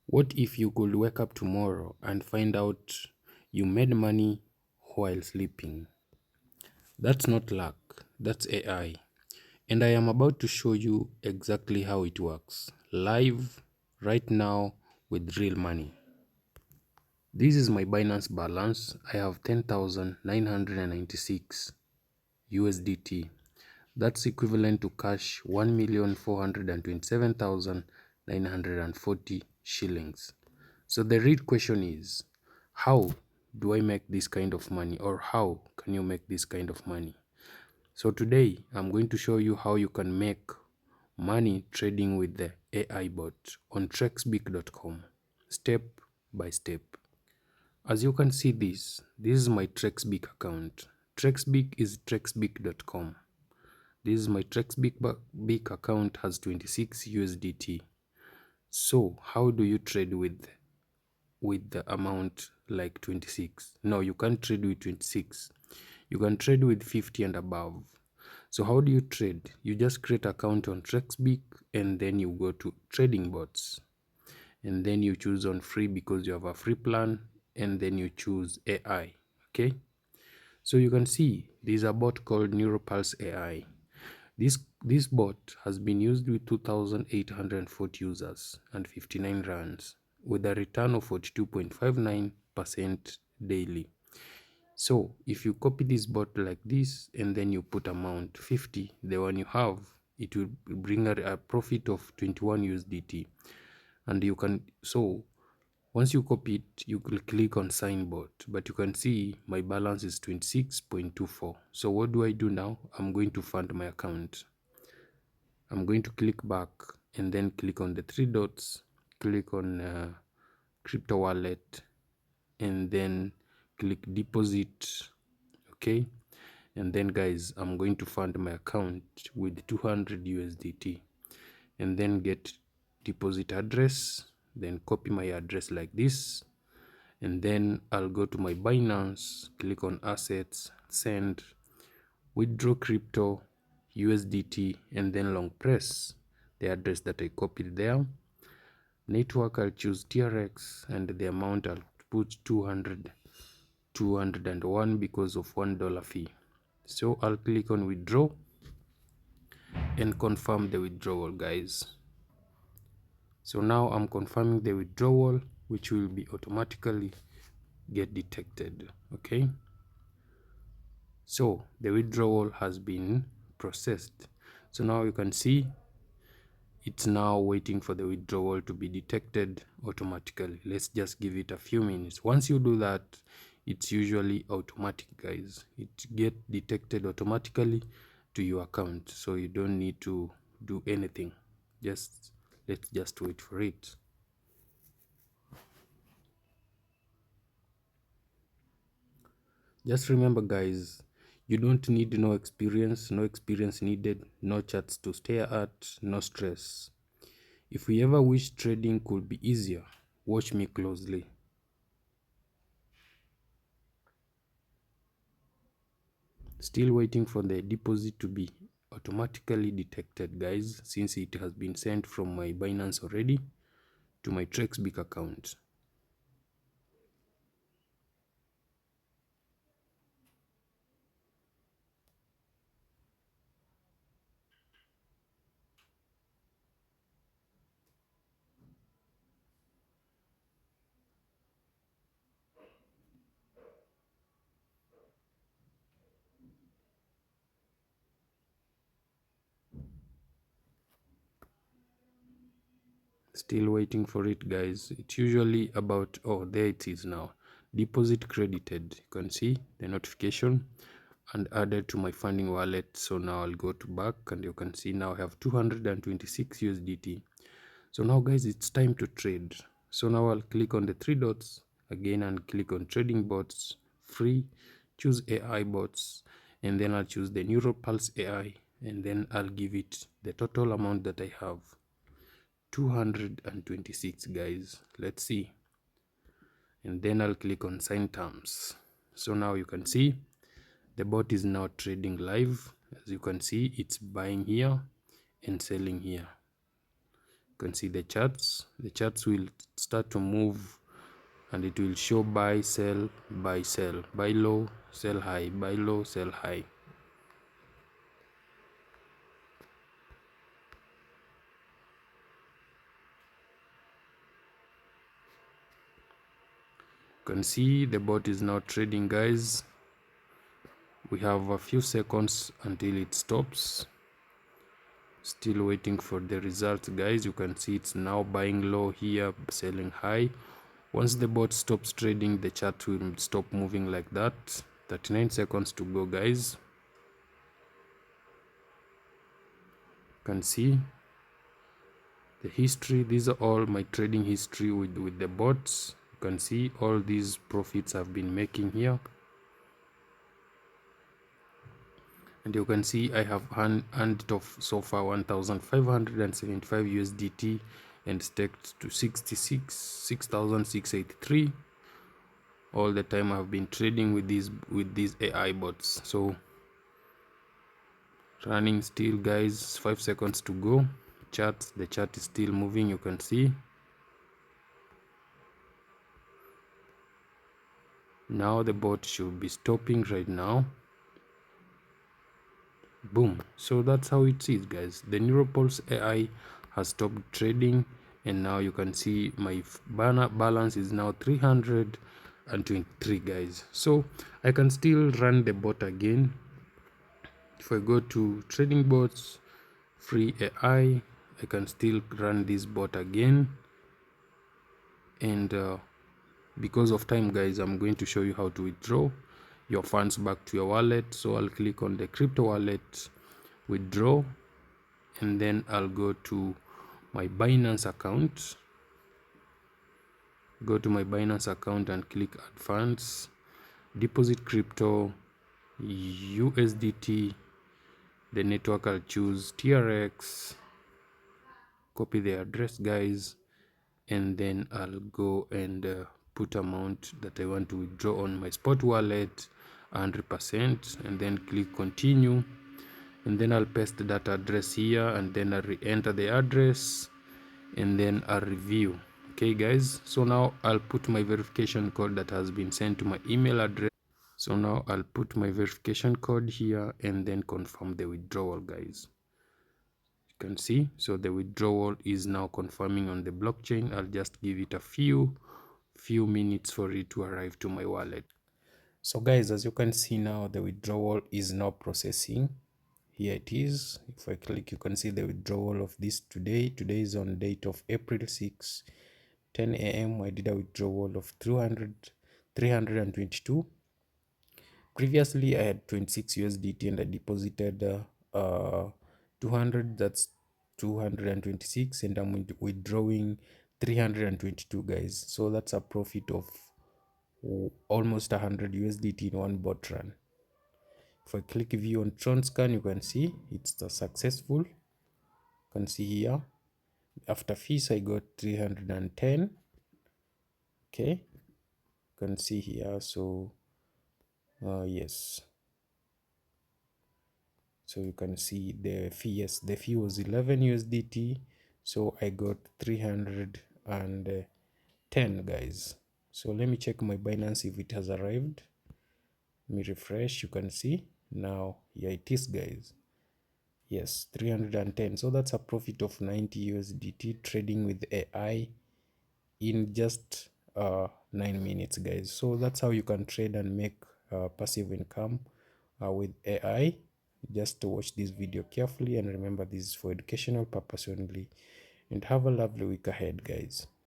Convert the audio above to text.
What if you could wake up tomorrow and find out you made money while sleeping? That's not luck, that's AI. And I am about to show you exactly how it works, live, right now, with real money. This is my Binance balance. I have 10,996 USDT. That's equivalent to cash 1,427,940 shillings. So the real question is, how do I make this kind of money, or how can you make this kind of money? So today I'm going to show you how you can make money trading with the AI bot on Trexbic.com, step by step. As you can see, this is my Trexbic account. Trexbic is Trexbic.com. This is my Trexbic account, has 26 USDT. So how do you trade with the amount like 26? No, you can't trade with 26. You can trade with 50 and above. So how do you trade? You just create an account on Trexbic and then you go to trading bots. And then you choose on free because you have a free plan, and then you choose AI. Okay? So you can see there's a bot called NeuroPulse AI. This bot has been used with 2,840 users and 59 runs with a return of 42.59% daily. So if you copy this bot like this and then you put amount 50, the one you have, it will bring a profit of 21 USDT. And you can, so once you copy it, you will click on sign bot, but you can see my balance is 26.24. So what do I do now? I'm going to fund my account. I'm going to click back and then click on the three dots, click on crypto wallet, and then click deposit. Okay, and then guys, I'm going to fund my account with 200 USDT and then get deposit address, then copy my address like this, and then I'll go to my Binance, click on assets, send, withdraw crypto USDT, and then long press the address that I copied there. Network, I'll choose TRX, and the amount I'll put 201 because of $1 fee. So I'll click on withdraw and confirm the withdrawal, guys. So now I'm confirming the withdrawal, which will be automatically get detected. Okay, so the withdrawal has been processed. So now you can see it's now waiting for the withdrawal to be detected automatically. Let's just give it a few minutes. Once you do that, it's usually automatic, guys. It get detected automatically to your account, so you don't need to do anything. Let's just wait for it. Just remember, guys, you don't need no experience needed, no charts to stare at, no stress. If we ever wish trading could be easier, watch me closely. Still waiting for the deposit to be automatically detected, guys, since it has been sent from my Binance already to my Trexbic account. Still waiting for it, guys. It's usually about, oh, there it is now. Deposit credited. You can see the notification and added to my funding wallet. So now I'll go to back and you can see now I have 226 USDT. So now, guys, it's time to trade. So now I'll click on the three dots again and click on trading bots, free, choose AI bots, and then I'll choose the NeuroPulse AI, and then I'll give it the total amount that I have, 226, guys. Let's see. And then I'll click on sign terms. So now you can see the bot is now trading live. As you can see, it's buying here and selling here. You can see the charts will start to move, and it will show buy, sell, buy, sell, buy low, sell high, buy low, sell high. You can see the bot is now trading, guys. We have a few seconds until it stops. Still waiting for the results, guys. You can see it's now buying low here, selling high. Once the bot stops trading, the chart will stop moving like that. 39 seconds to go, guys. You can see the history. These are all my trading history with the bots. You can see all these profits I've been making here. And you can see I have earned it off so far 1,575 USDT and staked to 6,683 all the time I've been trading with these AI bots. So running still, guys. 5 seconds to go. The chart is still moving. You can see now the bot should be stopping right now. Boom. So that's how it is, guys. The Neuropulse AI has stopped trading, and now you can see my balance is now 323, guys. So I can still run the bot again. If I go to trading bots, free AI, I can still run this bot again. And because of time, guys, I'm going to show you how to withdraw your funds back to your wallet. So I'll click on the crypto wallet, withdraw, and then I'll go to my Binance account. Go to my Binance account and click add funds, deposit crypto, USDT. The network I'll choose TRX, copy the address, guys, and then I'll go and put amount that I want to withdraw on my spot wallet, 100%, and then click continue. And then I'll paste that address here, and then I'll re-enter the address, and then I'll review. Okay, guys, so now I'll put my verification code that has been sent to my email address. So now I'll put my verification code here and then confirm the withdrawal, guys. You can see, so the withdrawal is now confirming on the blockchain. I'll just give it a few minutes for it to arrive to my wallet. So guys, as you can see now, the withdrawal is now processing. Here it is. If I click, you can see the withdrawal of this today. Today is on date of April 6, 10 a.m. I did a withdrawal of 322. Previously I had 26 USDT and I deposited 200. That's 226, and I'm withdrawing 322, guys. So that's a profit of almost 100 USDT in one bot run. If I click view on Tronscan, you can see it's successful. You can see here after fees I got 310. Okay, you can see here. So yes, so you can see the fee. Yes, the fee was 11 USDT, so I got 310, guys. So let me check my Binance if it has arrived. Let me refresh. You can see now, yeah, it is, guys. Yes, 310. So that's a profit of 90 USDT trading with AI in just 9 minutes, guys. So that's how you can trade and make passive income with AI. Just to watch this video carefully, and remember, this is for educational purpose only, and have a lovely week ahead, guys.